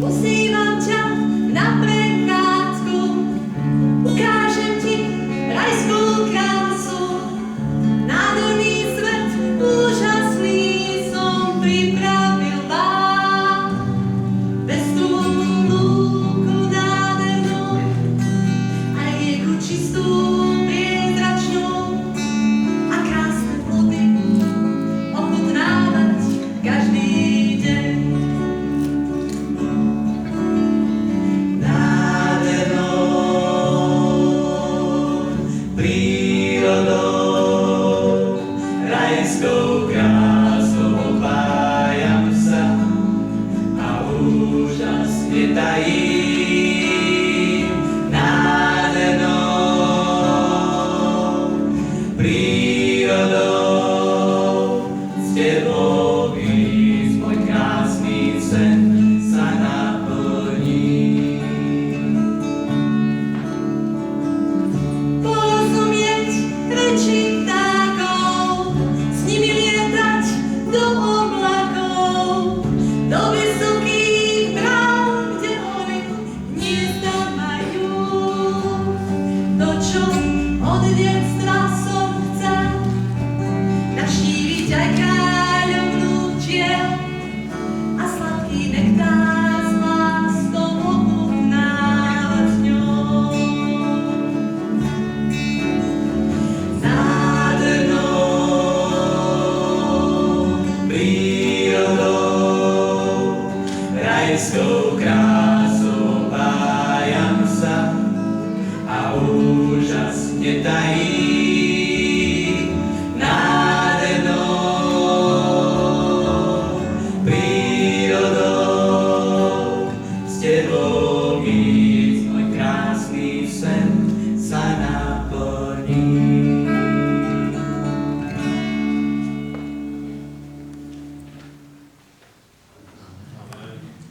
Posílam ťa na prechádzku, ukážem ti rajskú krásu. Nádherný svet, úžasný som pripravil vám. Pestúnku lúku nádhernú, aj rieku čistú, priezračnú a krásne plody ochutnávať každý deň. Rajskou krásou opájam sa a úžasne tajím. Nádhernou prírodou s tebou ísť môj krásny sen sa naplní. Porozumieť reči vtákov, s nimi lietať do oblakov, do vysokých brán, kde hory hniezda majú. To, čo od detstva som chcel, navštíviť aj kráľovnú včiel a sladký nektár s láskou ochutnávať s ňou. Prírodou, rajskou krásou opájam sa a úžasne tajím.